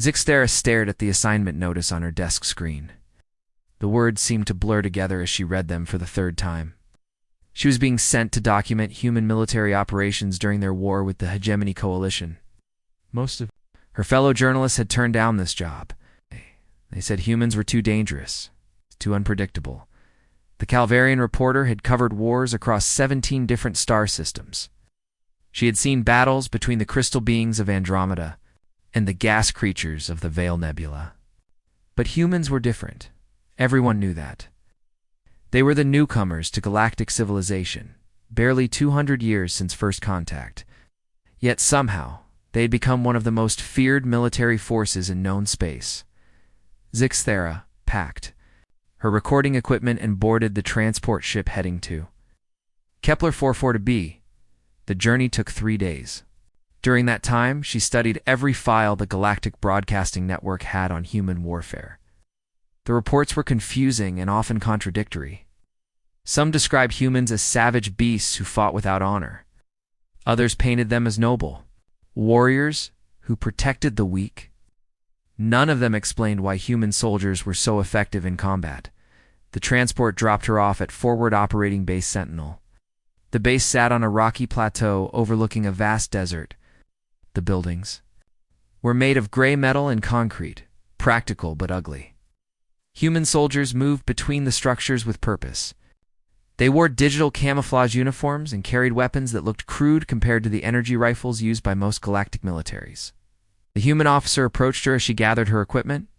Zixthera stared at the assignment notice on her desk screen. The words seemed to blur together as she read them for the third time. She was being sent to document human military operations during their war with the Hegemony Coalition. Most of her fellow journalists had turned down this job. They said humans were too dangerous, too unpredictable. The Calvarian reporter had covered wars across 17 different star systems. She had seen battles between the crystal beings of Andromeda and the gas creatures of the Veil Nebula. But humans were different. Everyone knew that. They were the newcomers to galactic civilization, barely 200 years since first contact. Yet somehow, they had become one of the most feared military forces in known space. Zixthera packed her recording equipment and boarded the transport ship heading to Kepler 442b. The journey took 3 days. During that time, she studied every file the Galactic Broadcasting Network had on human warfare. The reports were confusing and often contradictory. Some described humans as savage beasts who fought without honor. Others painted them as noble warriors who protected the weak. None of them explained why human soldiers were so effective in combat. The transport dropped her off at Forward Operating Base Sentinel. The base sat on a rocky plateau overlooking a vast desert. The buildings were made of gray metal and concrete, practical but ugly. Human soldiers moved between the structures with purpose. They wore digital camouflage uniforms and carried weapons that looked crude compared to the energy rifles used by most galactic militaries. The human officer approached her as she gathered her equipment.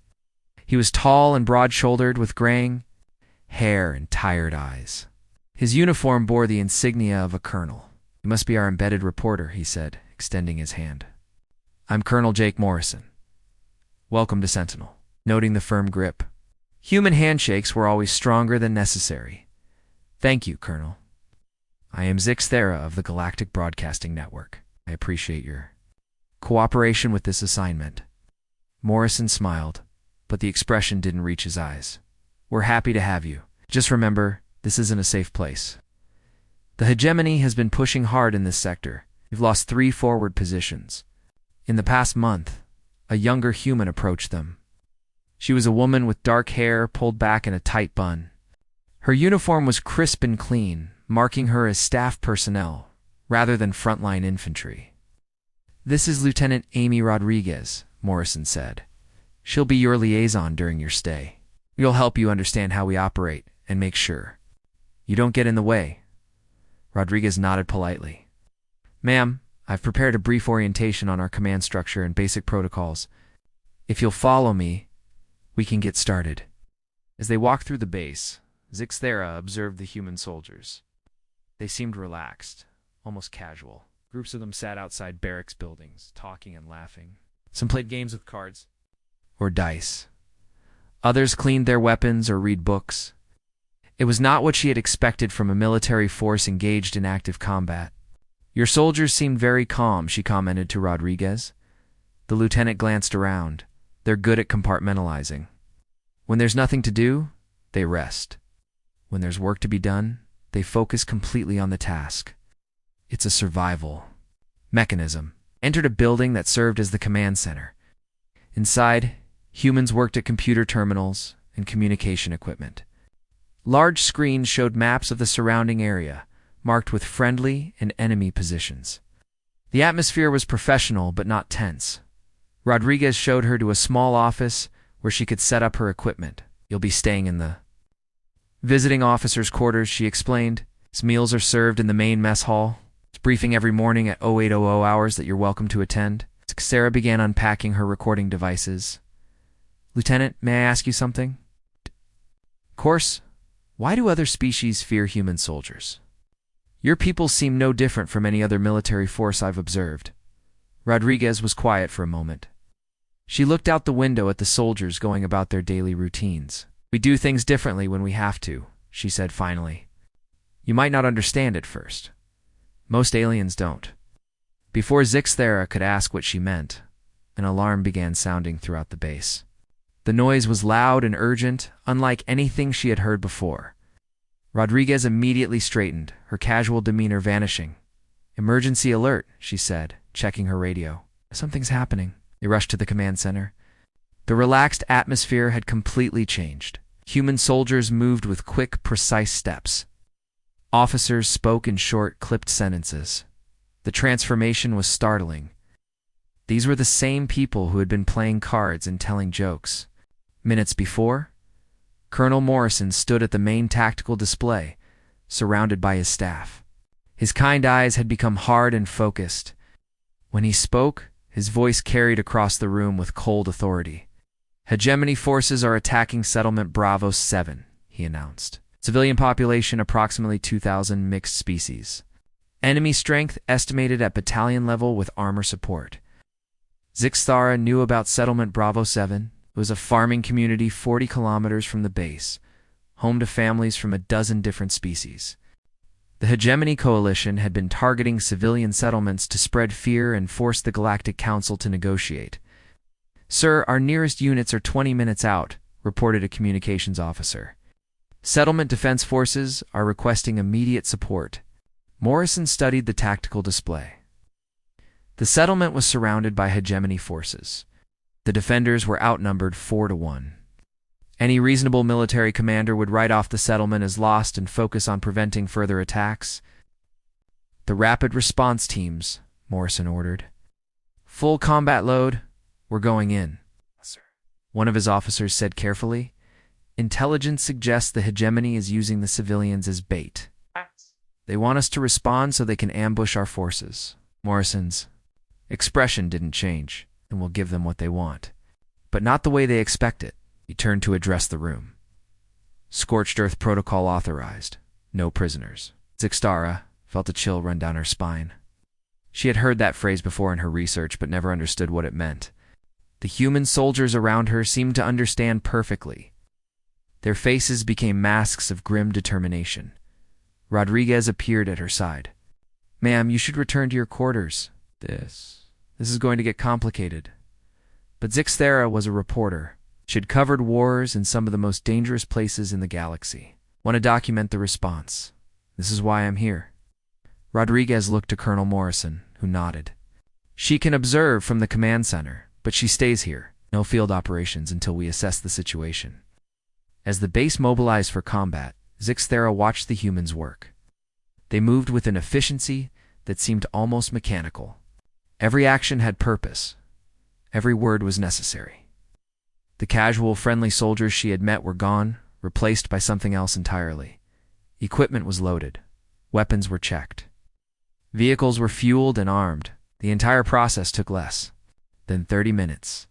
He was tall and broad-shouldered with graying hair and tired eyes. His uniform bore the insignia of a colonel. "You must be our embedded reporter," he said, extending his hand. "I'm Colonel Jake Morrison. Welcome to Sentinel." Noting the firm grip. Human handshakes were always stronger than necessary. "Thank you, Colonel. I am Zixthera of the Galactic Broadcasting Network. I appreciate your cooperation with this assignment." Morrison smiled, but the expression didn't reach his eyes. "We're happy to have you. Just remember, this isn't a safe place. The hegemony has been pushing hard in this sector. You've lost 3 forward positions. In the past month, a younger human approached them. She was a woman with dark hair pulled back in a tight bun. Her uniform was crisp and clean, marking her as staff personnel, rather than frontline infantry. "This is Lieutenant Amy Rodriguez," Morrison said. "She'll be your liaison during your stay. We'll help you understand how we operate and make sure you don't get in the way." Rodriguez nodded politely. "Ma'am, I've prepared a brief orientation on our command structure and basic protocols. If you'll follow me, we can get started." As they walked through the base, Zixthera observed the human soldiers. They seemed relaxed, almost casual. Groups of them sat outside barracks buildings, talking and laughing. Some played games with cards or dice. Others cleaned their weapons or read books. It was not what she had expected from a military force engaged in active combat. "Your soldiers seemed very calm," she commented to Rodriguez. The lieutenant glanced around. "They're good at compartmentalizing. When there's nothing to do, they rest. When there's work to be done, they focus completely on the task." It's a survival mechanism. Entered a building that served as the command center. Inside, humans worked at computer terminals and communication equipment. Large screens showed maps of the surrounding area, marked with friendly and enemy positions. The atmosphere was professional but not tense. Rodriguez showed her to a small office where she could set up her equipment. "You'll be staying in the visiting officer's quarters," she explained. "His meals are served in the main mess hall. It's briefing every morning at 0800 hours that you're welcome to attend." Sarah began unpacking her recording devices. "Lieutenant, may I ask you something?" "Of course. Why do other species fear human soldiers?" "Your people seem no different from any other military force I've observed." Rodriguez was quiet for a moment. She looked out the window at the soldiers going about their daily routines. "We do things differently when we have to," she said finally. "You might not understand at first. Most aliens don't." Before Zixthera could ask what she meant, an alarm began sounding throughout the base. The noise was loud and urgent, unlike anything she had heard before. Rodriguez immediately straightened, her casual demeanor vanishing. "Emergency alert," she said, checking her radio. "Something's happening." They rushed to the command center. The relaxed atmosphere had completely changed. Human soldiers moved with quick, precise steps. Officers spoke in short, clipped sentences. The transformation was startling. These were the same people who had been playing cards and telling jokes. Minutes before, Colonel Morrison stood at the main tactical display, surrounded by his staff. His kind eyes had become hard and focused. When he spoke, his voice carried across the room with cold authority. Hegemony forces are attacking settlement Bravo 7, he announced. Civilian population approximately 2,000 mixed species. Enemy strength estimated at battalion level with armor support. Zixthara knew about settlement Bravo 7. It was a farming community 40 kilometers from the base, home to families from a dozen different species. The Hegemony Coalition had been targeting civilian settlements to spread fear and force the Galactic Council to negotiate. "Sir, our nearest units are 20 minutes out," reported a communications officer. "Settlement defense forces are requesting immediate support." Morrison studied the tactical display. The settlement was surrounded by Hegemony forces. The defenders were outnumbered 4-1. Any reasonable military commander would write off the settlement as lost and focus on preventing further attacks. "The rapid response teams," Morrison ordered. "Full combat load. We're going in." "Yes, sir," one of his officers said carefully. "Intelligence suggests the Hegemony is using the civilians as bait. They want us to respond so they can ambush our forces." Morrison's expression didn't change, and we'll give them what they want. But not the way they expect it. He turned to address the room. "Scorched Earth Protocol authorized. No prisoners." Zixthara felt a chill run down her spine. She had heard that phrase before in her research, but never understood what it meant. The human soldiers around her seemed to understand perfectly. Their faces became masks of grim determination. Rodriguez appeared at her side. "Ma'am, you should return to your quarters. This is going to get complicated." But Zixthara was a reporter. She'd covered wars in some of the most dangerous places in the galaxy. "Want to document the response. This is why I'm here." Rodriguez looked to Colonel Morrison, who nodded. "She can observe from the command center, but she stays here. No field operations until we assess the situation." As the base mobilized for combat, Zixthara watched the humans work. They moved with an efficiency that seemed almost mechanical. Every action had purpose. Every word was necessary. The casual, friendly soldiers she had met were gone, replaced by something else entirely. Equipment was loaded. Weapons were checked. Vehicles were fueled and armed. The entire process took less than 30 minutes.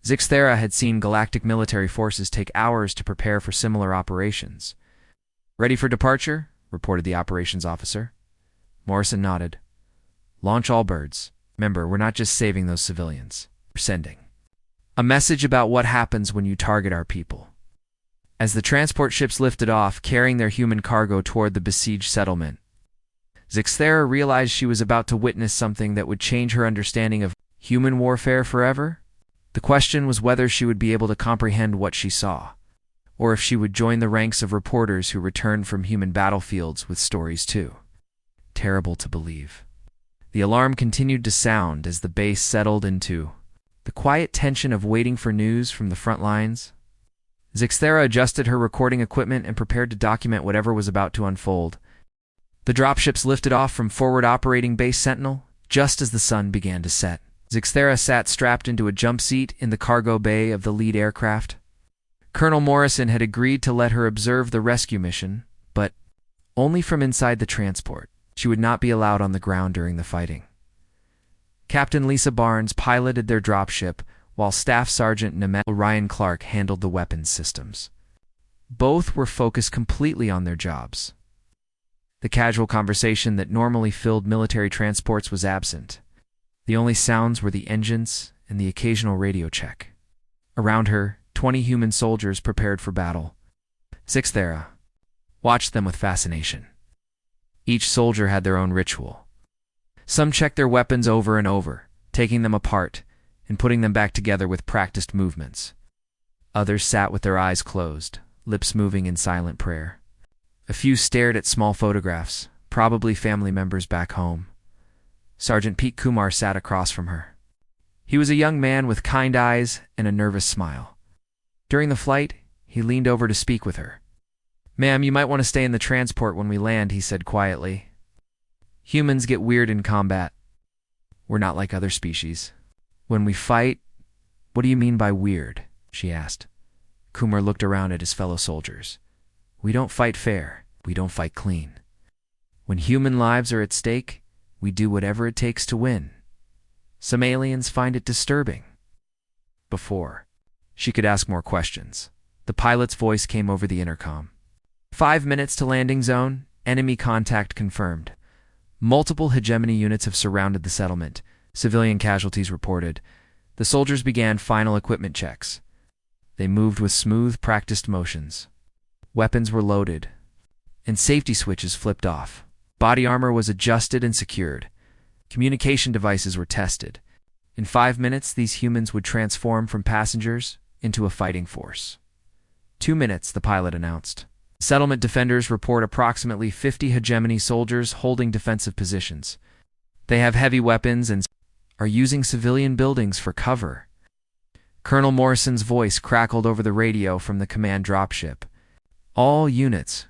Zixthara had seen Galactic military forces take hours to prepare for similar operations. "Ready for departure?" reported the operations officer. Morrison nodded. "Launch all birds. Remember, we're not just saving those civilians. We're sending a message about what happens when you target our people." As the transport ships lifted off, carrying their human cargo toward the besieged settlement, Zixthara realized she was about to witness something that would change her understanding of human warfare forever. The question was whether she would be able to comprehend what she saw, or if she would join the ranks of reporters who returned from human battlefields with stories too. Terrible to believe. The alarm continued to sound as the base settled into the quiet tension of waiting for news from the front lines. Zixthara adjusted her recording equipment and prepared to document whatever was about to unfold. The dropships lifted off from forward operating base Sentinel just as the sun began to set. Zixthara sat strapped into a jump seat in the cargo bay of the lead aircraft. Colonel Morrison had agreed to let her observe the rescue mission, but only from inside the transport. She would not be allowed on the ground during the fighting. Captain Lisa Barnes piloted their dropship, while Staff Sergeant Nemeth Orion Clark handled the weapons systems. Both were focused completely on their jobs. The casual conversation that normally filled military transports was absent. The only sounds were the engines and the occasional radio check. Around her, 20 human soldiers prepared for battle. Zixthara watched them with fascination. Each soldier had their own ritual. Some checked their weapons over and over, taking them apart and putting them back together with practiced movements. Others sat with their eyes closed, lips moving in silent prayer. A few stared at small photographs, probably family members back home. Sergeant Pete Kumar sat across from her. He was a young man with kind eyes and a nervous smile. During the flight, he leaned over to speak with her. "Ma'am, you might want to stay in the transport when we land," he said quietly. "Humans get weird in combat. We're not like other species. When we fight—" "What do you mean by weird?" she asked. Kumar looked around at his fellow soldiers. "We don't fight fair. We don't fight clean. When human lives are at stake, we do whatever it takes to win. Some aliens find it disturbing." Before she could ask more questions, the pilot's voice came over the intercom. 5 minutes to landing zone. Enemy contact confirmed. Multiple hegemony units have surrounded the settlement. Civilian casualties reported. The soldiers began final equipment checks. They moved with smooth, practiced motions. Weapons were loaded, and safety switches flipped off. Body armor was adjusted and secured. Communication devices were tested. In 5 minutes, these humans would transform from passengers into a fighting force. 2 minutes, the pilot announced. Settlement defenders report approximately 50 hegemony soldiers holding defensive positions. They have heavy weapons and are using civilian buildings for cover. Colonel Morrison's voice crackled over the radio from the command dropship. "All units,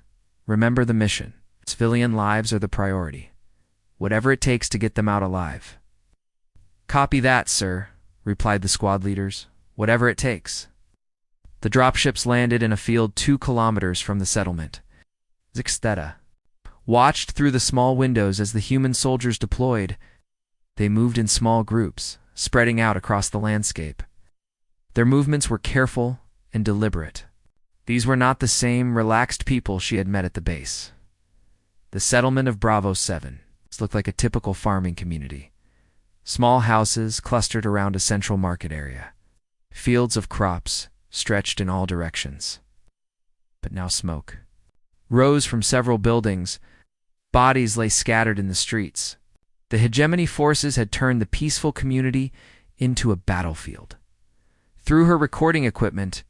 remember the mission. Civilian lives are the priority. Whatever it takes to get them out alive." "Copy that, sir," replied the squad leaders. "Whatever it takes." The dropships landed in a field 2 kilometers from the settlement. Zixtheta watched through the small windows as the human soldiers deployed. They moved in small groups, spreading out across the landscape. Their movements were careful and deliberate. These were not the same relaxed people she had met at the base. The settlement of Bravo 7 looked like a typical farming community. Small houses clustered around a central market area. Fields of crops stretched in all directions. But now smoke rose from several buildings. Bodies lay scattered in the streets. The hegemony forces had turned the peaceful community into a battlefield. Through her recording equipment,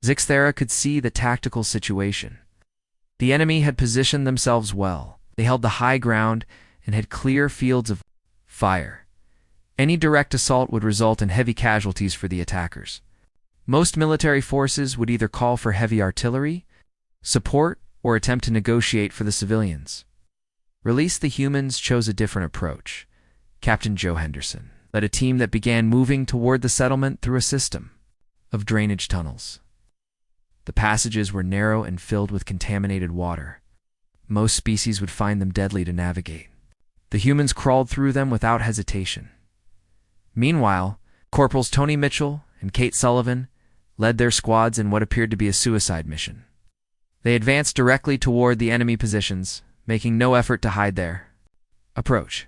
Zixthera could see the tactical situation. The enemy had positioned themselves well. They held the high ground and had clear fields of fire. Any direct assault would result in heavy casualties for the attackers. Most military forces would either call for heavy artillery, support, or attempt to negotiate for the civilians. Release the Humans chose a different approach. Captain Joe Henderson led a team that began moving toward the settlement through a system of drainage tunnels. The passages were narrow and filled with contaminated water. Most species would find them deadly to navigate. The humans crawled through them without hesitation. Meanwhile, Corporals Tony Mitchell and Kate Sullivan led their squads in what appeared to be a suicide mission. They advanced directly toward the enemy positions, making no effort to hide their approach.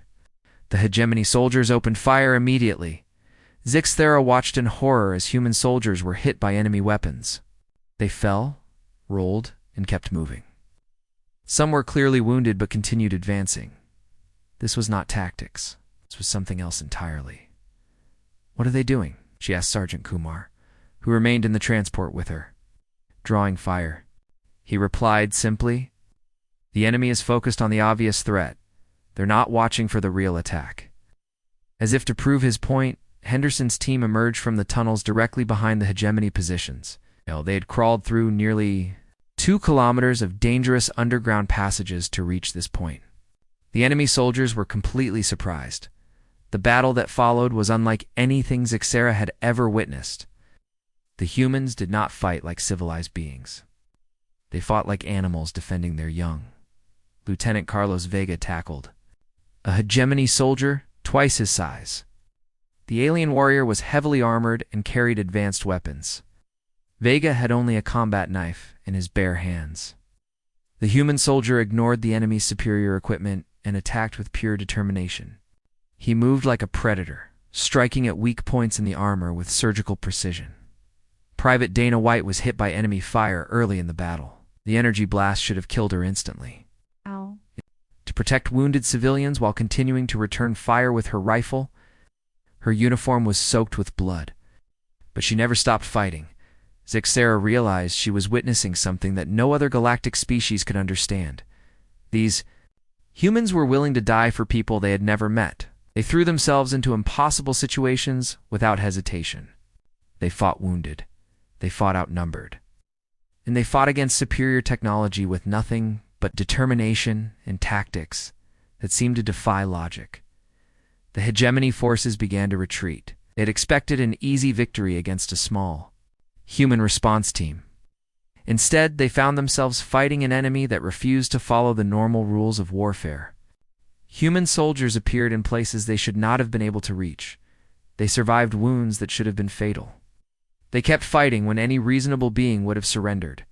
The hegemony soldiers opened fire immediately. Zixthera watched in horror as human soldiers were hit by enemy weapons. They fell, rolled, and kept moving. Some were clearly wounded but continued advancing. This was not tactics. This was something else entirely. "What are they doing?" she asked Sergeant Kumar, who remained in the transport with her. "Drawing fire," he replied simply. "The enemy is focused on the obvious threat. They're not watching for the real attack." As if to prove his point, Henderson's team emerged from the tunnels directly behind the hegemony positions. They had crawled through nearly 2 kilometers of dangerous underground passages to reach this point. The enemy soldiers were completely surprised. The battle that followed was unlike anything Zixthera had ever witnessed. The humans did not fight like civilized beings. They fought like animals defending their young. Lieutenant Carlos Vega tackled a hegemony soldier twice his size. The alien warrior was heavily armored and carried advanced weapons. Vega had only a combat knife in his bare hands. The human soldier ignored the enemy's superior equipment and attacked with pure determination. He moved like a predator, striking at weak points in the armor with surgical precision. Private Dana White was hit by enemy fire early in the battle. The energy blast should have killed her instantly. Ow. To protect wounded civilians while continuing to return fire with her rifle, her uniform was soaked with blood. But she never stopped fighting. Zixthera realized she was witnessing something that no other galactic species could understand. These humans were willing to die for people they had never met, They threw themselves into impossible situations without hesitation. They fought wounded. They fought outnumbered. And they fought against superior technology with nothing but determination and tactics that seemed to defy logic. The hegemony forces began to retreat. They had expected an easy victory against a small human response team. Instead, they found themselves fighting an enemy that refused to follow the normal rules of warfare. Human soldiers appeared in places they should not have been able to reach. They survived wounds that should have been fatal. They kept fighting when any reasonable being would have surrendered.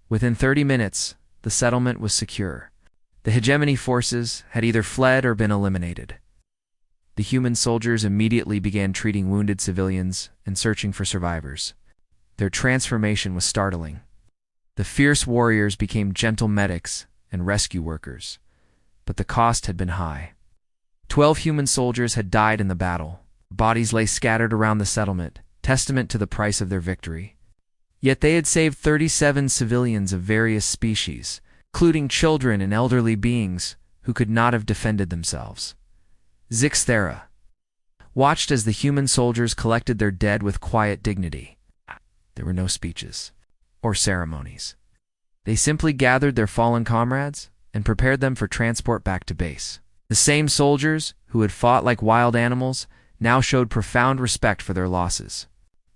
Within 30 minutes, the settlement was secure. The hegemony forces had either fled or been eliminated. The human soldiers immediately began treating wounded civilians and searching for survivors. Their transformation was startling. The fierce warriors became gentle medics and rescue workers, but the cost had been high. 12 human soldiers had died in the battle. Bodies lay scattered around the settlement, testament to the price of their victory. Yet they had saved 37 civilians of various species, including children and elderly beings who could not have defended themselves. Zixthera watched as the human soldiers collected their dead with quiet dignity. There were no speeches or ceremonies. They simply gathered their fallen comrades and prepared them for transport back to base. The same soldiers who had fought like wild animals now showed profound respect for their losses.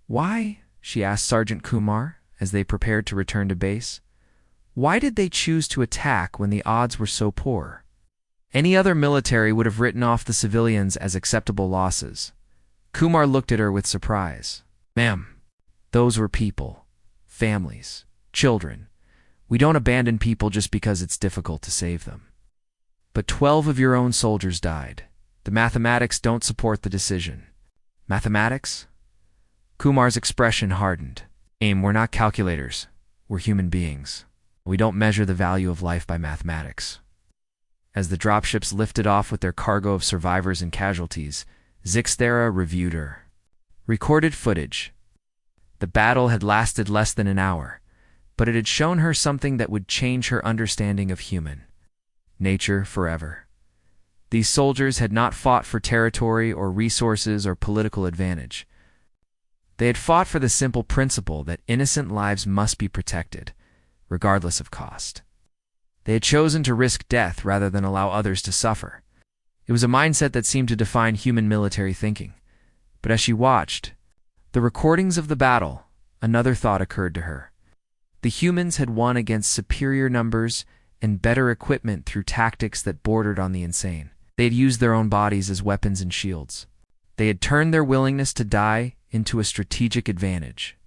"Why?" she asked Sergeant Kumar as they prepared to return to base. "Why did they choose to attack when the odds were so poor?" Any other military would have written off the civilians as acceptable losses. Kumar looked at her with surprise. "Ma'am, those were people, families, children. We don't abandon people just because it's difficult to save them." "But 12 of your own soldiers died. The mathematics don't support the decision." "Mathematics?" Kumar's expression hardened. We're not calculators. We're human beings. We don't measure the value of life by mathematics." As the dropships lifted off with their cargo of survivors and casualties, Zixthera reviewed her. Recorded footage. The battle had lasted less than an hour, but it had shown her something that would change her understanding of human nature forever. These soldiers had not fought for territory or resources or political advantage. They had fought for the simple principle that innocent lives must be protected, regardless of cost. They had chosen to risk death rather than allow others to suffer. It was a mindset that seemed to define human military thinking. But as she watched the recordings of the battle, another thought occurred to her. The humans had won against superior numbers and better equipment through tactics that bordered on the insane. They had used their own bodies as weapons and shields. They had turned their willingness to die into a strategic advantage.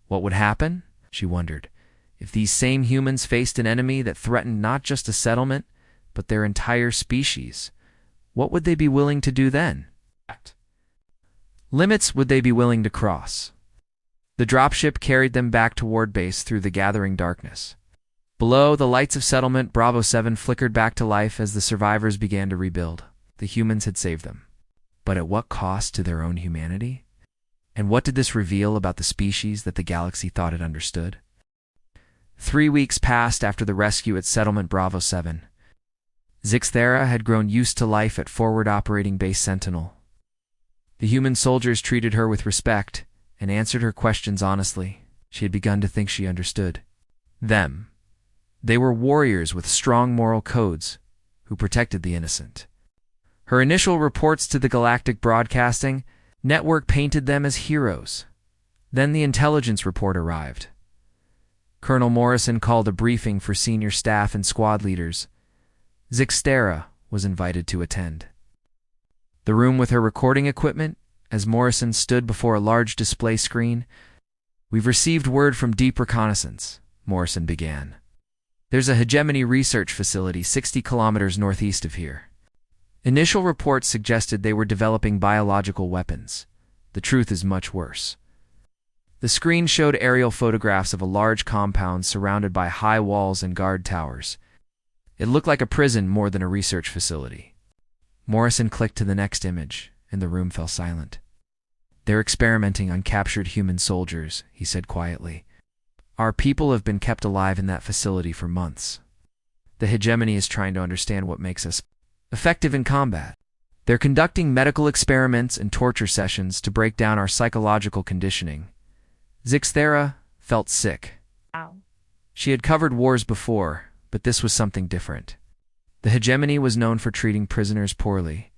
What would happen, she wondered, if these same humans faced an enemy that threatened not just a settlement, but their entire species? What would they be willing to do then? Limits would they be willing to cross? The dropship carried them back toward base through the gathering darkness. Below, the lights of settlement Bravo 7 flickered back to life as the survivors began to rebuild. The humans had saved them. But at what cost to their own humanity? And what did this reveal about the species that the galaxy thought it understood? 3 weeks passed after the rescue at Settlement Bravo 7. Zixthera had grown used to life at Forward Operating Base Sentinel. The human soldiers treated her with respect and answered her questions honestly. She had begun to think she understood them. They were warriors with strong moral codes who protected the innocent. Her initial reports to the Galactic Broadcasting Network painted them as heroes. Then the intelligence report arrived. Colonel Morrison called a briefing for senior staff and squad leaders. Zixthera was invited to attend. The room with her recording equipment, as Morrison stood before a large display screen. "We've received word from Deep Reconnaissance," Morrison began. "There's a hegemony research facility 60 kilometers northeast of here. Initial reports suggested they were developing biological weapons. The truth is much worse." The screen showed aerial photographs of a large compound surrounded by high walls and guard towers. It looked like a prison more than a research facility. Morrison clicked to the next image, and the room fell silent. "They're experimenting on captured human soldiers," he said quietly. "Our people have been kept alive in that facility for months. The hegemony is trying to understand what makes us effective in combat. They're conducting medical experiments and torture sessions to break down our psychological conditioning. Zixthera felt sick. Ow. She had covered wars before, but this was something different. The hegemony was known for treating prisoners poorly,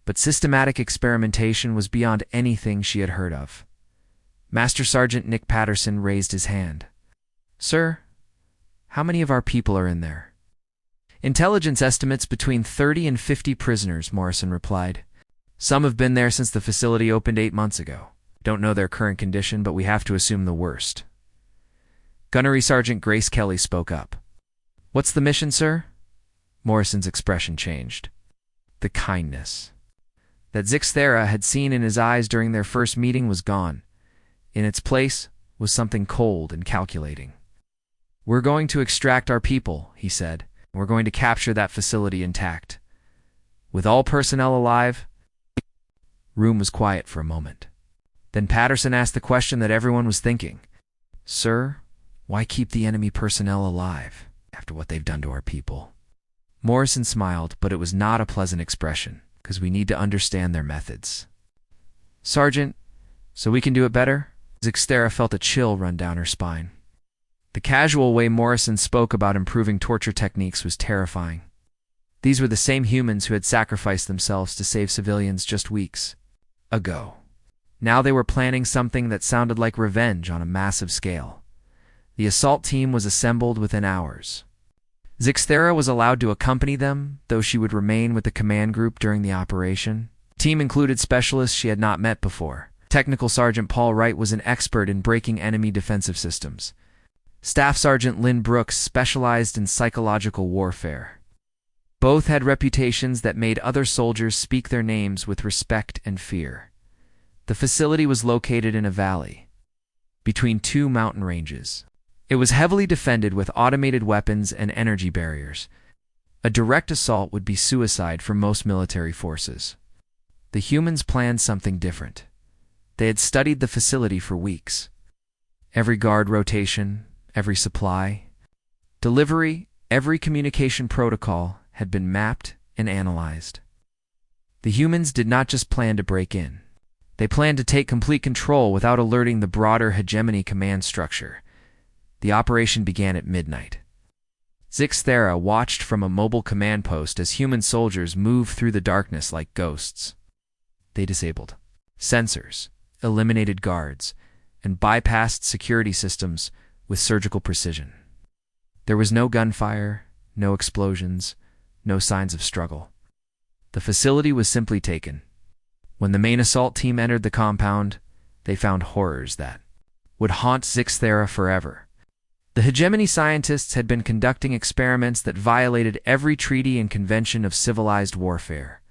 but systematic experimentation was beyond anything she had heard of. Master Sergeant Nick Patterson raised his hand. "Sir, how many of our people are in there?" "Intelligence estimates between 30 and 50 prisoners," Morrison replied. "Some have been there since the facility opened 8 months ago. Don't know their current condition, but we have to assume the worst." Gunnery Sergeant Grace Kelly spoke up. "What's the mission, sir?" Morrison's expression changed. The kindness that Zixthera had seen in his eyes during their first meeting was gone. In its place was something cold and calculating. "We're going to extract our people," he said. "We're going to capture that facility intact. With all personnel alive." Room was quiet for a moment. Then Patterson asked the question that everyone was thinking. "Sir, why keep the enemy personnel alive after what they've done to our people?" Morrison smiled, but it was not a pleasant expression, because we need to understand their methods. "Sergeant, so we can do it better?" Zixthera felt a chill run down her spine. The casual way Morrison spoke about improving torture techniques was terrifying. These were the same humans who had sacrificed themselves to save civilians just weeks ago. Now they were planning something that sounded like revenge on a massive scale. The assault team was assembled within hours. Zixthera was allowed to accompany them, though she would remain with the command group during the operation. The team included specialists she had not met before. Technical Sergeant Paul Wright was an expert in breaking enemy defensive systems. Staff Sergeant Lynn Brooks specialized in psychological warfare. Both had reputations that made other soldiers speak their names with respect and fear. The facility was located in a valley between 2 mountain ranges. It was heavily defended with automated weapons and energy barriers. A direct assault would be suicide for most military forces. The humans planned something different. They had studied the facility for weeks. Every guard rotation, every supply, delivery, every communication protocol had been mapped and analyzed. The humans did not just plan to break in. They planned to take complete control without alerting the broader hegemony command structure. The operation began at midnight. Zixthera watched from a mobile command post as human soldiers moved through the darkness like ghosts. They disabled sensors, eliminated guards, and bypassed security systems with surgical precision. There was no gunfire, no explosions, no signs of struggle. The facility was simply taken. When the main assault team entered the compound, they found horrors that would haunt Zixthera forever. The hegemony scientists had been conducting experiments that violated every treaty and convention of civilized warfare.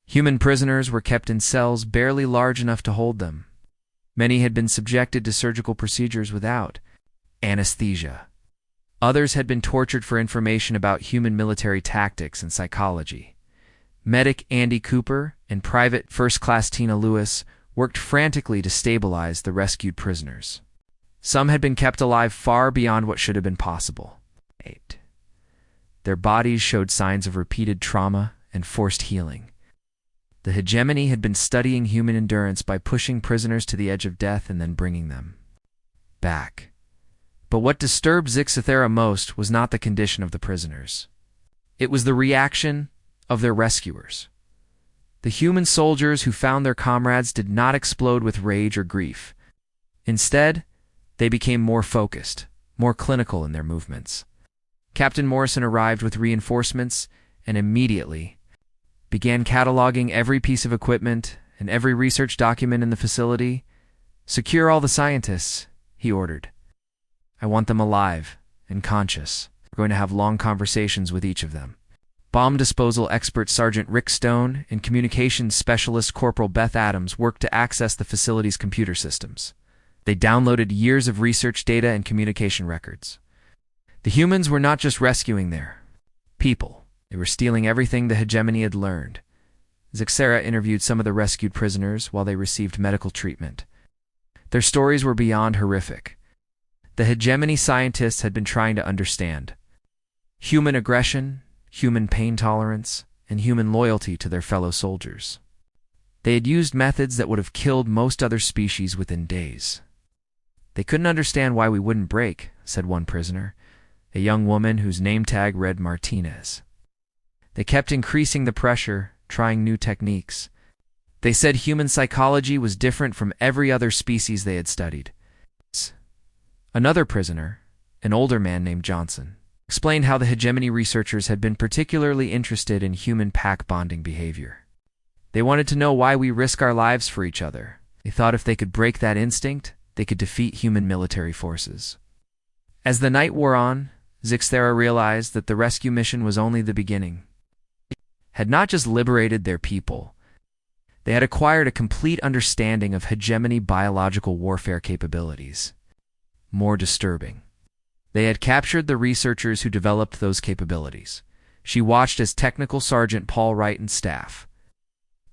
Human prisoners were kept in cells barely large enough to hold them. Many had been subjected to surgical procedures without anesthesia. Others had been tortured for information about human military tactics and psychology. Medic Andy Cooper and Private First Class Tina Lewis worked frantically to stabilize the rescued prisoners. Some had been kept alive far beyond what should have been possible. 8. Their bodies showed signs of repeated trauma and forced healing. The hegemony had been studying human endurance by pushing prisoners to the edge of death and then bringing them back. But what disturbed Zixthera most was not the condition of the prisoners. It was the reaction of their rescuers. The human soldiers who found their comrades did not explode with rage or grief. Instead, they became more focused, more clinical in their movements. Captain Morrison arrived with reinforcements and immediately began cataloging every piece of equipment and every research document in the facility. "Secure all the scientists," he ordered. "I want them alive and conscious. We're going to have long conversations with each of them." Bomb disposal expert Sergeant Rick Stone and communications specialist Corporal Beth Adams worked to access the facility's computer systems. They downloaded years of research data and communication records. The humans were not just rescuing their people. They were stealing everything the hegemony had learned. Zixthera interviewed some of the rescued prisoners while they received medical treatment. Their stories were beyond horrific. The hegemony scientists had been trying to understand human aggression, human pain tolerance, and human loyalty to their fellow soldiers. They had used methods that would have killed most other species within days. "They couldn't understand why we wouldn't break," said one prisoner, a young woman whose name tag read Martinez. "They kept increasing the pressure, trying new techniques. They said human psychology was different from every other species they had studied." Another prisoner, an older man named Johnson, explained how the hegemony researchers had been particularly interested in human pack bonding behavior. "They wanted to know why we risk our lives for each other. They thought if they could break that instinct, they could defeat human military forces." As the night wore on, Zixthera realized that the rescue mission was only the beginning. They had not just liberated their people, they had acquired a complete understanding of hegemony biological warfare capabilities. More disturbing, they had captured the researchers who developed those capabilities. She watched as Technical Sergeant Paul Wright and staff,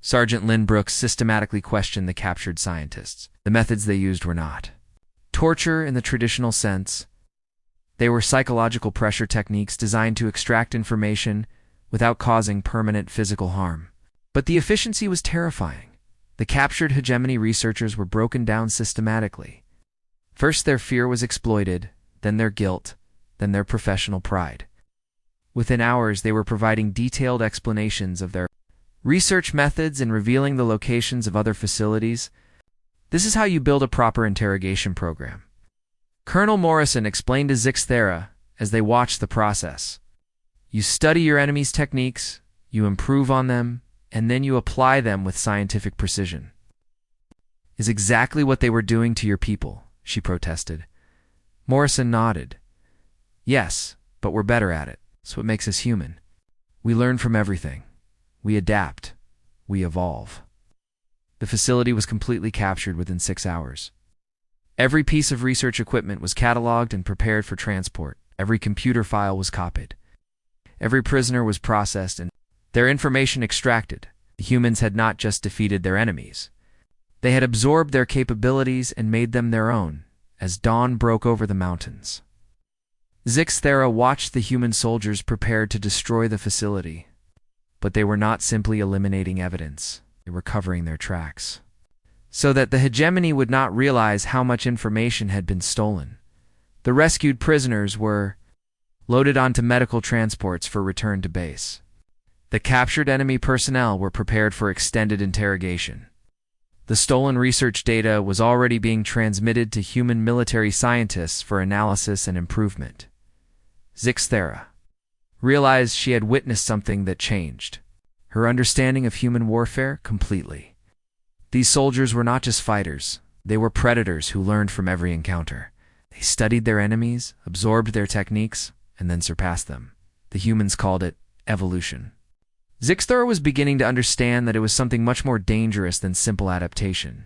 Sergeant Lynn Brooks, systematically questioned the captured scientists. The methods they used were not torture in the traditional sense. They were psychological pressure techniques designed to extract information without causing permanent physical harm. But the efficiency was terrifying. The captured hegemony researchers were broken down systematically. First their fear was exploited, then their guilt, then their professional pride. Within hours, they were providing detailed explanations of their research methods and revealing the locations of other facilities. This is how you build a proper interrogation program. Colonel Morrison explained to Zixthera as they watched the process. You study your enemy's techniques, you improve on them, and then you apply them with scientific precision. Is exactly what they were doing to your people, she protested. Morrison nodded. Yes, but we're better at it. That's what makes us human. We learn from everything. We adapt. We evolve. The facility was completely captured within 6 hours. Every piece of research equipment was cataloged and prepared for transport. Every computer file was copied. Every prisoner was processed and their information extracted. The humans had not just defeated their enemies. They had absorbed their capabilities and made them their own, as dawn broke over the mountains. Zixthera watched the human soldiers prepared to destroy the facility. But they were not simply eliminating evidence. They were covering their tracks, so that the hegemony would not realize how much information had been stolen. The rescued prisoners were loaded onto medical transports for return to base. The captured enemy personnel were prepared for extended interrogation. The stolen research data was already being transmitted to human military scientists for analysis and improvement. Zixthera realized she had witnessed something that changed her understanding of human warfare completely. These soldiers were not just fighters, they were predators who learned from every encounter. They studied their enemies, absorbed their techniques, and then surpassed them. The humans called it evolution. Zixthera was beginning to understand that it was something much more dangerous than simple adaptation.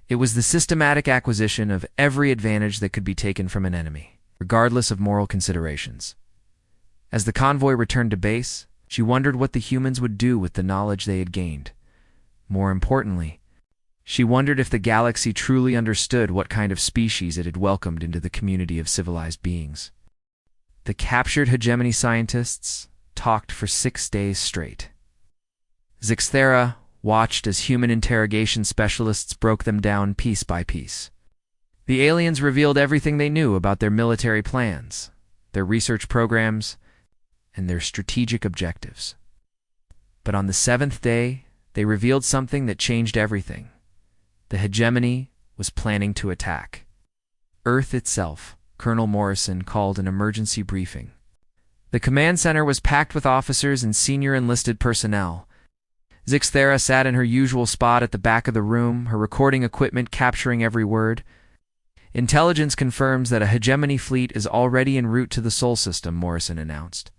It was the systematic acquisition of every advantage that could be taken from an enemy, regardless of moral considerations. As the convoy returned to base, she wondered what the humans would do with the knowledge they had gained. More importantly, she wondered if the galaxy truly understood what kind of species it had welcomed into the community of civilized beings. The captured hegemony scientists talked for 6 days straight. Zixthera watched as human interrogation specialists broke them down piece by piece. The aliens revealed everything they knew about their military plans, their research programs, and their strategic objectives. But on the 7th day, they revealed something that changed everything. The hegemony was planning to attack Earth itself. Colonel Morrison called an emergency briefing. The command center was packed with officers and senior enlisted personnel. Zixthera sat in her usual spot at the back of the room, her recording equipment capturing every word. Intelligence confirms that a hegemony fleet is already en route to the Sol system, Morrison announced.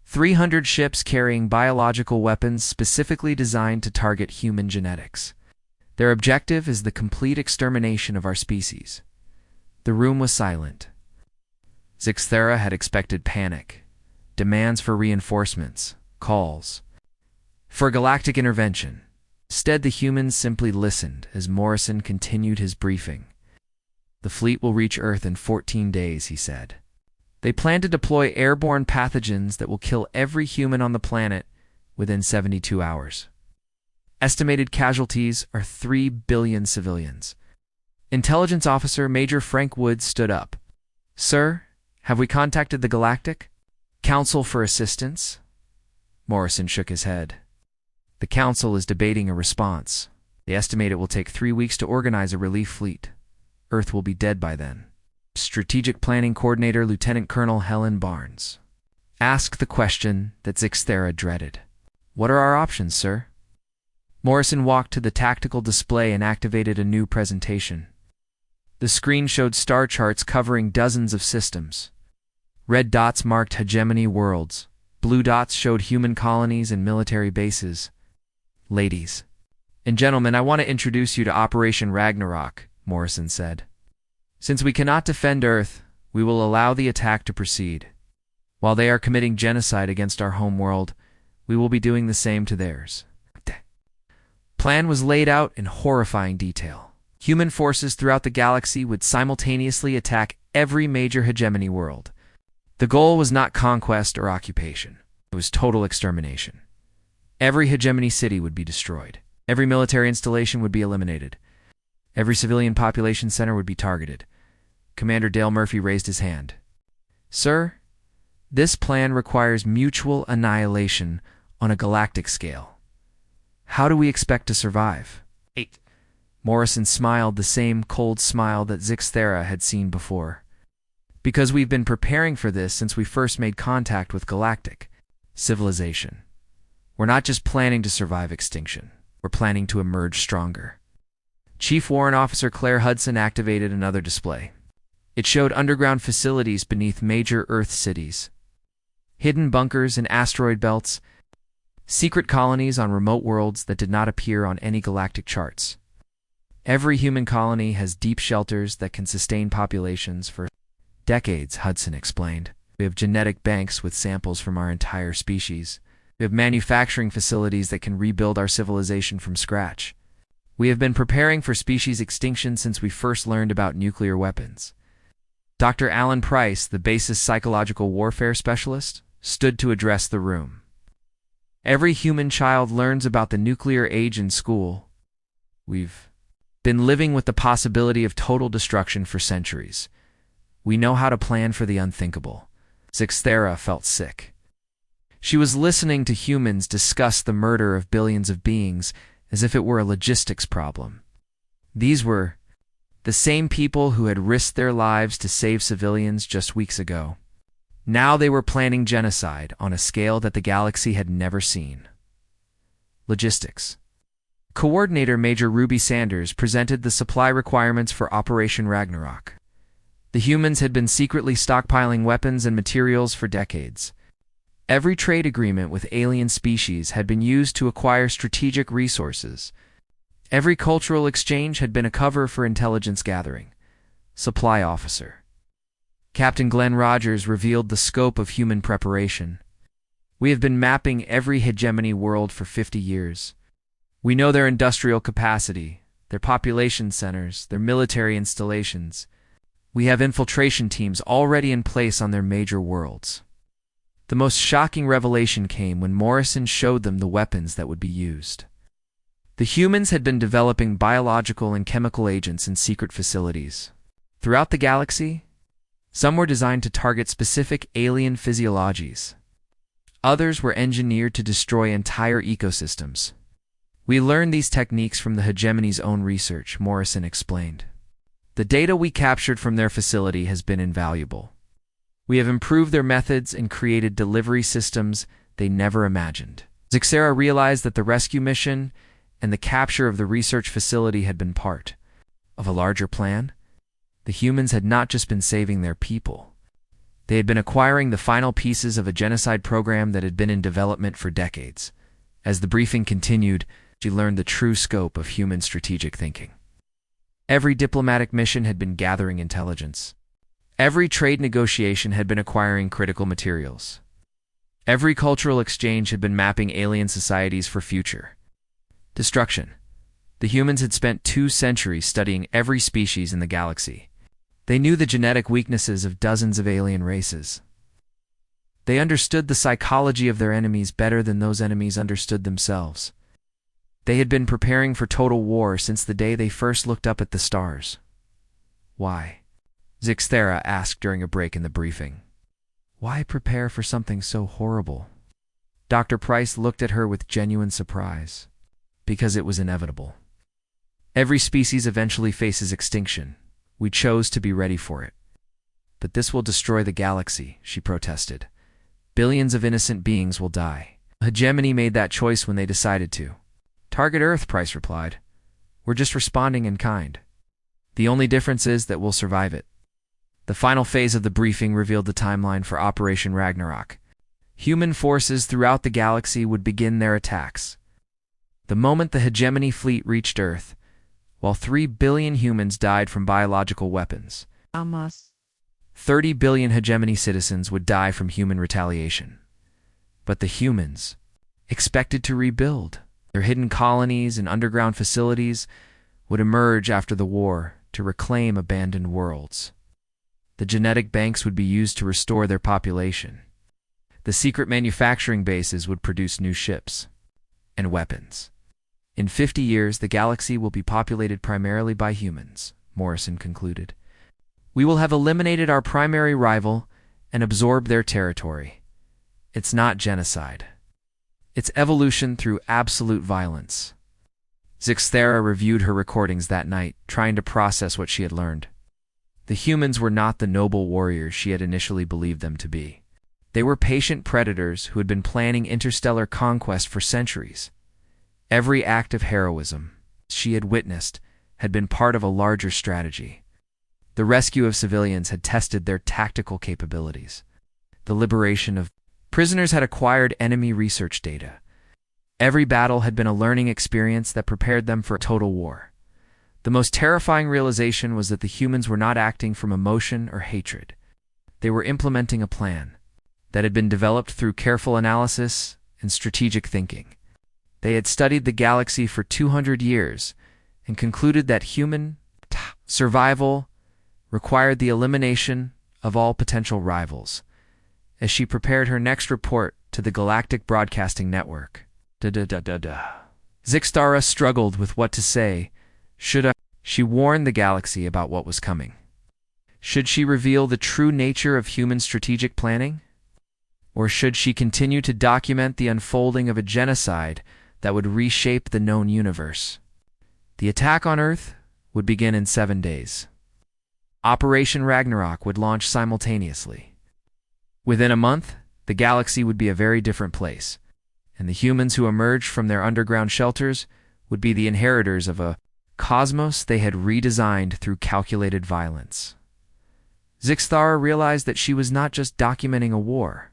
300 ships carrying biological weapons specifically designed to target human genetics. Their objective is the complete extermination of our species. The room was silent. Zixthera had expected panic, demands for reinforcements, calls for galactic intervention. Instead, the humans simply listened as Morrison continued his briefing. The fleet will reach Earth in 14 days, he said. They plan to deploy airborne pathogens that will kill every human on the planet within 72 hours. Estimated casualties are 3 billion civilians. Intelligence Officer Major Frank Woods stood up. "Sir, have we contacted the Galactic Council for assistance?" Morrison shook his head. "The Council is debating a response. They estimate it will take 3 weeks to organize a relief fleet. Earth will be dead by then." Strategic Planning Coordinator Lieutenant Colonel Helen Barnes asked the question that Zixthera dreaded. "What are our options, sir?" Morrison walked to the tactical display and activated a new presentation. The screen showed star charts covering dozens of systems. Red dots marked hegemony worlds. Blue dots showed human colonies and military bases. "Ladies and gentlemen, I want to introduce you to Operation Ragnarok," Morrison said. "Since we cannot defend Earth, we will allow the attack to proceed. While they are committing genocide against our home world, we will be doing the same to theirs." Plan was laid out in horrifying detail. Human forces throughout the galaxy would simultaneously attack every major hegemony world. The goal was not conquest or occupation. It was total extermination. Every hegemony city would be destroyed. Every military installation would be eliminated. Every civilian population center would be targeted. Commander Dale Murphy raised his hand. "Sir, this plan requires mutual annihilation on a galactic scale. How do we expect to survive?" 8. Morrison smiled, the same cold smile that Zixthera had seen before. "Because we've been preparing for this since we first made contact with galactic civilization. We're not just planning to survive extinction. We're planning to emerge stronger." Chief Warrant Officer Claire Hudson activated another display. It showed underground facilities beneath major Earth cities, hidden bunkers in asteroid belts, secret colonies on remote worlds that did not appear on any galactic charts. Every human colony has deep shelters that can sustain populations for decades, Hudson explained. "We have genetic banks with samples from our entire species. We have manufacturing facilities that can rebuild our civilization from scratch. We have been preparing for species extinction since we first learned about nuclear weapons." Dr. Alan Price, the base's psychological warfare specialist, stood to address the room. "Every human child learns about the nuclear age in school. We've been living with the possibility of total destruction for centuries. We know how to plan for the unthinkable." Zixthera felt sick. She was listening to humans discuss the murder of billions of beings as if it were a logistics problem. These were the same people who had risked their lives to save civilians just weeks ago. Now they were planning genocide on a scale that the galaxy had never seen. Logistics. Coordinator Major Ruby Sanders presented the supply requirements for Operation Ragnarok. The humans had been secretly stockpiling weapons and materials for decades. Every trade agreement with alien species had been used to acquire strategic resources. Every cultural exchange had been a cover for intelligence gathering. Supply Officer Captain Glenn Rogers revealed the scope of human preparation. "We have been mapping every hegemony world for 50 years. We know their industrial capacity, their population centers, their military installations. We have infiltration teams already in place on their major worlds." The most shocking revelation came when Morrison showed them the weapons that would be used. The humans had been developing biological and chemical agents in secret facilities throughout the galaxy. Some were designed to target specific alien physiologies. Others were engineered to destroy entire ecosystems. "We learned these techniques from the hegemony's own research," Morrison explained. "The data we captured from their facility has been invaluable. We have improved their methods and created delivery systems they never imagined." Zixthera realized that the rescue mission and the capture of the research facility had been part of a larger plan. The humans had not just been saving their people. They had been acquiring the final pieces of a genocide program that had been in development for decades. As the briefing continued, she learned the true scope of human strategic thinking. Every diplomatic mission had been gathering intelligence. Every trade negotiation had been acquiring critical materials. Every cultural exchange had been mapping alien societies for future destruction. The humans had spent 2 centuries studying every species in the galaxy. They knew the genetic weaknesses of dozens of alien races. They understood the psychology of their enemies better than those enemies understood themselves. They had been preparing for total war since the day they first looked up at the stars. Why? Zixthera asked during a break in the briefing. Why prepare for something so horrible? Dr. Price looked at her with genuine surprise. Because it was inevitable. Every species eventually faces extinction. We chose to be ready for it. But this will destroy the galaxy, she protested. Billions of innocent beings will die. Hegemony made that choice when they decided to. Target Earth, Price replied. We're just responding in kind. The only difference is that we'll survive it. The final phase of the briefing revealed the timeline for Operation Ragnarok. Human forces throughout the galaxy would begin their attacks. The moment the hegemony fleet reached Earth, while 3 billion humans died from biological weapons, 30 billion hegemony citizens would die from human retaliation. But the humans expected to rebuild. Their hidden colonies and underground facilities would emerge after the war to reclaim abandoned worlds. The genetic banks would be used to restore their population. The secret manufacturing bases would produce new ships and weapons. In 50 years, the galaxy will be populated primarily by humans, Morrison concluded. We will have eliminated our primary rival and absorbed their territory. It's not genocide. It's evolution through absolute violence. Zixthera reviewed her recordings that night, trying to process what she had learned. The humans were not the noble warriors she had initially believed them to be. They were patient predators who had been planning interstellar conquest for centuries. Every act of heroism she had witnessed had been part of a larger strategy. The rescue of civilians had tested their tactical capabilities. The liberation of prisoners had acquired enemy research data. Every battle had been a learning experience that prepared them for total war. The most terrifying realization was that the humans were not acting from emotion or hatred. They were implementing a plan that had been developed through careful analysis and strategic thinking. They had studied the galaxy for 200 years and concluded that human survival required the elimination of all potential rivals. As she prepared her next report to the Galactic Broadcasting Network, Zixthera struggled with what to say. She warned the galaxy about what was coming. Should she reveal the true nature of human strategic planning? Or should she continue to document the unfolding of a genocide that would reshape the known universe? The attack on Earth would begin in 7 days. Operation Ragnarok would launch simultaneously. Within a month, the galaxy would be a very different place, and the humans who emerged from their underground shelters would be the inheritors of a cosmos they had redesigned through calculated violence. Zixthera realized that she was not just documenting a war.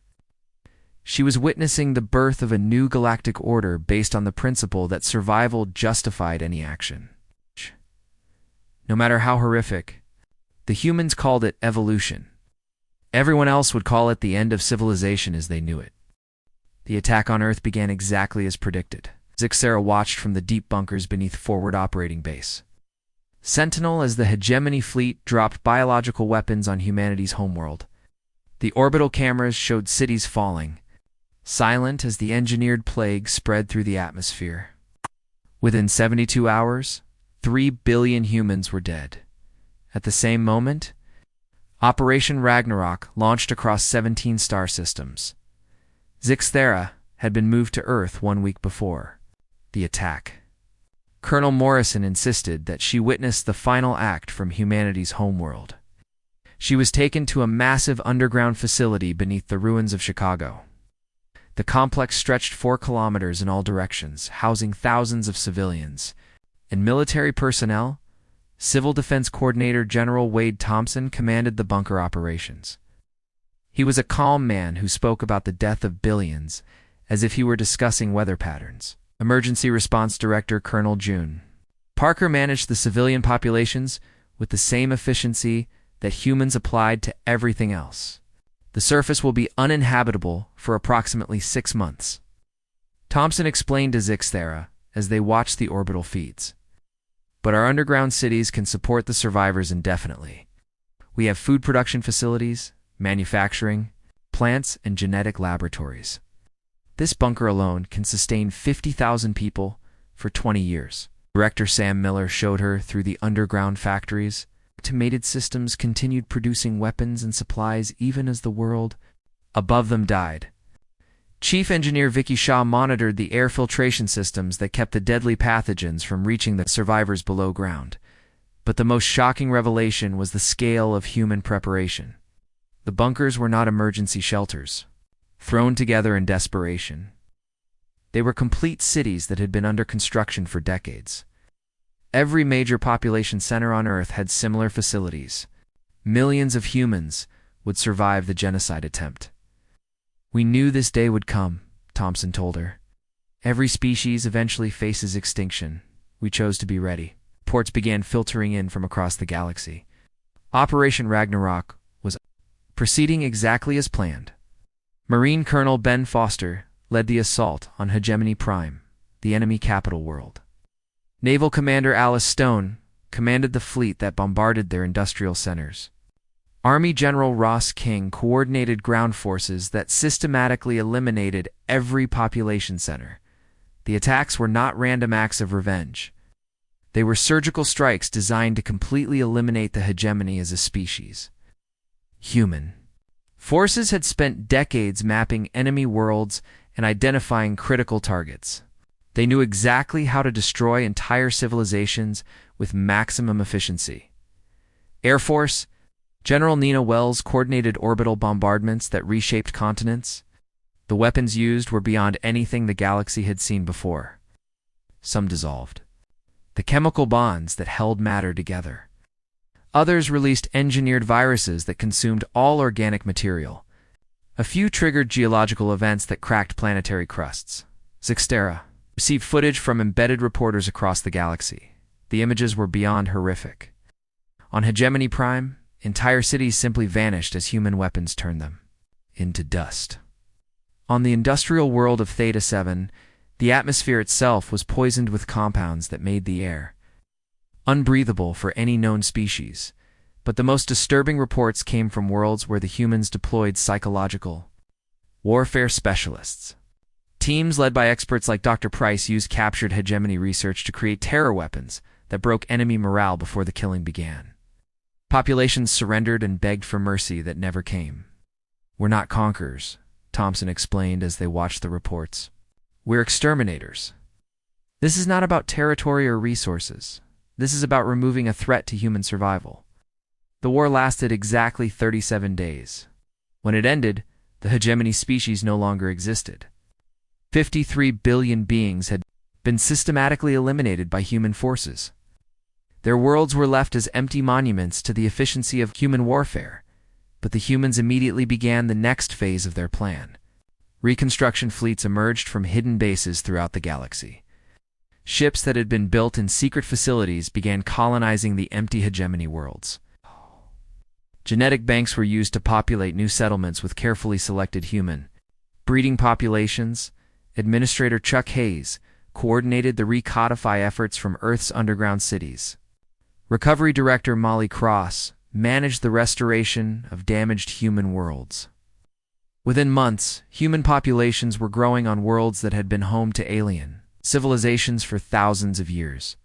She was witnessing the birth of a new galactic order based on the principle that survival justified any action. No matter how horrific, the humans called it evolution. Everyone else would call it the end of civilization as they knew it. The attack on Earth began exactly as predicted. Zixthera watched from the deep bunkers beneath Forward Operating Base. Sentinel as the hegemony fleet dropped biological weapons on humanity's homeworld. The orbital cameras showed cities falling, silent as the engineered plague spread through the atmosphere. Within 72 hours, 3 billion humans were dead. At the same moment, Operation Ragnarok launched across 17 star systems. Zixthera had been moved to Earth 1 week before the attack. Colonel Morrison insisted that she witnessed the final act from humanity's homeworld. She was taken to a massive underground facility beneath the ruins of Chicago. The complex stretched 4 kilometers in all directions, housing thousands of civilians and military personnel. Civil Defense Coordinator General Wade Thompson commanded the bunker operations. He was a calm man who spoke about the death of billions as if he were discussing weather patterns. Emergency Response Director Colonel June Parker managed the civilian populations with the same efficiency that humans applied to everything else. The surface will be uninhabitable for approximately 6 months. Thompson explained to Zixthera as they watched the orbital feeds. But our underground cities can support the survivors indefinitely. We have food production facilities, manufacturing, plants, and genetic laboratories. This bunker alone can sustain 50,000 people for 20 years. Director Sam Miller showed her through the underground factories. Automated systems continued producing weapons and supplies even as the world above them died. Chief Engineer Vicky Shaw monitored the air filtration systems that kept the deadly pathogens from reaching the survivors below ground. But the most shocking revelation was the scale of human preparation. The bunkers were not emergency shelters, thrown together in desperation. They were complete cities that had been under construction for decades. Every major population center on Earth had similar facilities. Millions of humans would survive the genocide attempt. "We knew this day would come," Thompson told her. "Every species eventually faces extinction. We chose to be ready." Reports began filtering in from across the galaxy. Operation Ragnarok was proceeding exactly as planned. Marine Colonel Ben Foster led the assault on Hegemony Prime, the enemy capital world. Naval Commander Alice Stone commanded the fleet that bombarded their industrial centers. Army General Ross King coordinated ground forces that systematically eliminated every population center. The attacks were not random acts of revenge. They were surgical strikes designed to completely eliminate the hegemony as a species. Human forces had spent decades mapping enemy worlds and identifying critical targets. They knew exactly how to destroy entire civilizations with maximum efficiency. Air Force General Nina Wells coordinated orbital bombardments that reshaped continents. The weapons used were beyond anything the galaxy had seen before. Some dissolved the chemical bonds that held matter together. Others released engineered viruses that consumed all organic material. A few triggered geological events that cracked planetary crusts. Zixtera received footage from embedded reporters across the galaxy. The images were beyond horrific. On Hegemony Prime, entire cities simply vanished as human weapons turned them into dust. On the industrial world of Theta 7, the atmosphere itself was poisoned with compounds that made the air unbreathable for any known species. But the most disturbing reports came from worlds where the humans deployed psychological warfare specialists. Teams led by experts like Dr. Price used captured hegemony research to create terror weapons that broke enemy morale before the killing began. Populations surrendered and begged for mercy that never came. "We're not conquerors," Thompson explained as they watched the reports. "We're exterminators. This is not about territory or resources. This is about removing a threat to human survival." The war lasted exactly 37 days. When it ended, the hegemony species no longer existed. 53 billion beings had been systematically eliminated by human forces. Their worlds were left as empty monuments to the efficiency of human warfare, but the humans immediately began the next phase of their plan. Reconstruction fleets emerged from hidden bases throughout the galaxy. Ships that had been built in secret facilities began colonizing the empty hegemony worlds. Genetic banks were used to populate new settlements with carefully selected human breeding populations. Administrator Chuck Hayes coordinated the recodify efforts from Earth's underground cities. Recovery Director Molly Cross managed the restoration of damaged human worlds. Within months, human populations were growing on worlds that had been home to alien civilizations for thousands of years.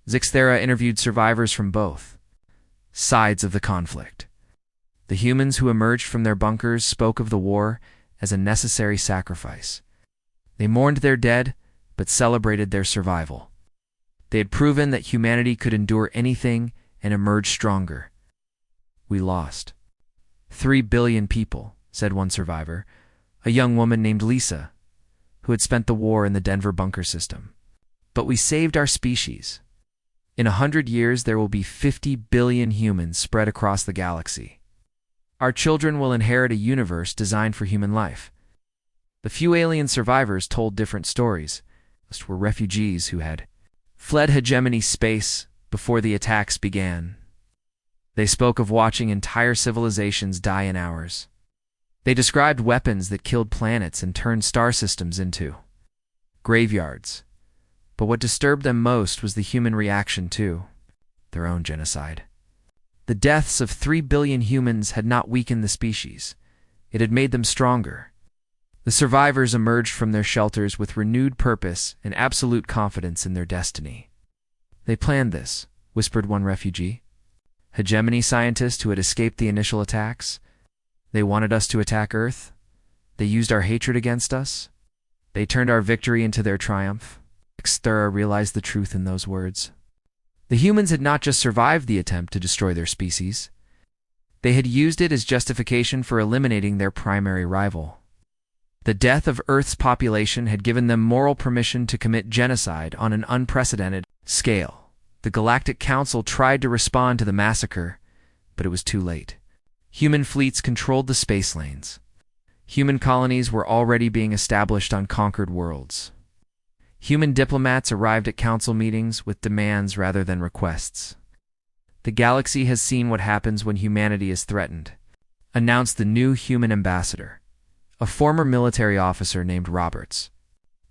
Zixtera interviewed survivors from both sides of the conflict. The humans who emerged from their bunkers spoke of the war as a necessary sacrifice. They mourned their dead, but celebrated their survival. They had proven that humanity could endure anything and emerge stronger. "We lost 3 billion people," said one survivor, a young woman named Lisa, who had spent the war in the Denver bunker system. "But we saved our species. In 100 years, there will be 50 billion humans spread across the galaxy. Our children will inherit a universe designed for human life." The few alien survivors told different stories. Most were refugees who had fled hegemony space before the attacks began. They spoke of watching entire civilizations die in hours. They described weapons that killed planets and turned star systems into graveyards. But what disturbed them most was the human reaction to their own genocide. The deaths of 3 billion humans had not weakened the species. It had made them stronger. The survivors emerged from their shelters with renewed purpose and absolute confidence in their destiny. "They planned this," whispered one refugee. "Hegemony scientists who had escaped the initial attacks. They wanted us to attack Earth. They used our hatred against us. They turned our victory into their triumph." Xthera realized the truth in those words. The humans had not just survived the attempt to destroy their species. They had used it as justification for eliminating their primary rival. The death of Earth's population had given them moral permission to commit genocide on an unprecedented scale. The Galactic Council tried to respond to the massacre, but it was too late. Human fleets controlled the space lanes. Human colonies were already being established on conquered worlds. Human diplomats arrived at council meetings with demands rather than requests. "The galaxy has seen what happens when humanity is threatened," announced the new human ambassador, a former military officer named Roberts.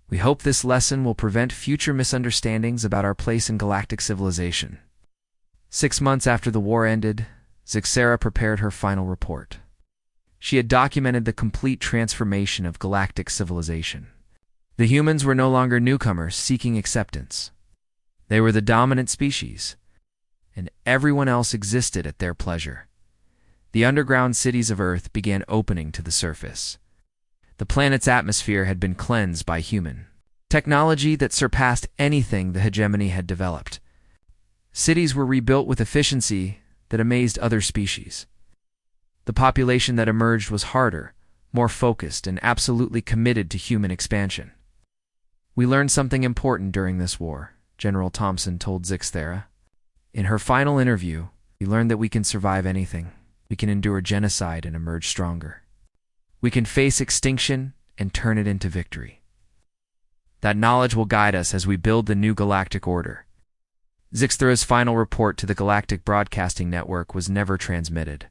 "We hope this lesson will prevent future misunderstandings about our place in galactic civilization." 6 months after the war ended, Xthera prepared her final report. She had documented the complete transformation of galactic civilization. The humans were no longer newcomers seeking acceptance. They were the dominant species, and everyone else existed at their pleasure. The underground cities of Earth began opening to the surface. The planet's atmosphere had been cleansed by human technology that surpassed anything the hegemony had developed. Cities were rebuilt with efficiency that amazed other species. The population that emerged was harder, more focused, and absolutely committed to human expansion. "We learned something important during this war," General Thompson told Xthera. In her final interview, "We learned that we can survive anything. We can endure genocide and emerge stronger. We can face extinction and turn it into victory. That knowledge will guide us as we build the new galactic order." Xthera's final report to the Galactic Broadcasting Network was never transmitted.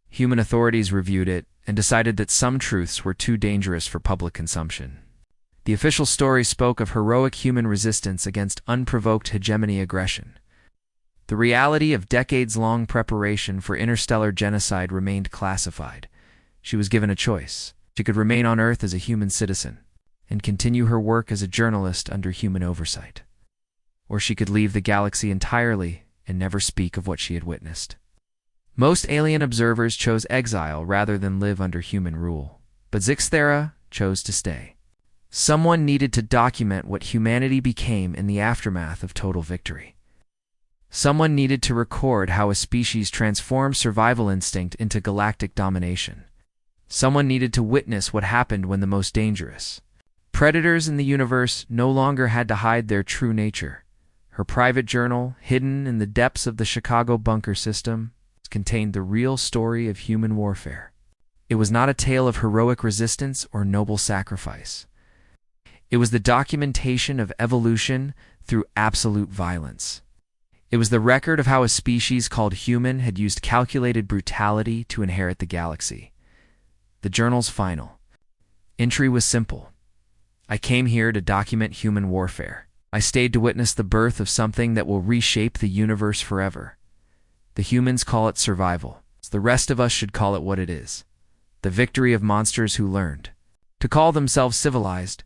Human authorities reviewed it and decided that some truths were too dangerous for public consumption. The official story spoke of heroic human resistance against unprovoked hegemony aggression. The reality of decades-long preparation for interstellar genocide remained classified. She was given a choice. She could remain on Earth as a human citizen and continue her work as a journalist under human oversight. Or she could leave the galaxy entirely and never speak of what she had witnessed. Most alien observers chose exile rather than live under human rule, but Xthera chose to stay. Someone needed to document what humanity became in the aftermath of total victory. Someone needed to record how a species transformed survival instinct into galactic domination. Someone needed to witness what happened when the most dangerous predators in the universe no longer had to hide their true nature. Her private journal, hidden in the depths of the Chicago bunker system, contained the real story of human warfare. It was not a tale of heroic resistance or noble sacrifice. It was the documentation of evolution through absolute violence. It was the record of how a species called human had used calculated brutality to inherit the galaxy. The journal's final entry was simple. "I came here to document human warfare. I stayed to witness the birth of something that will reshape the universe forever. The humans call it survival. The rest of us should call it what it is: the victory of monsters who learned to call themselves civilized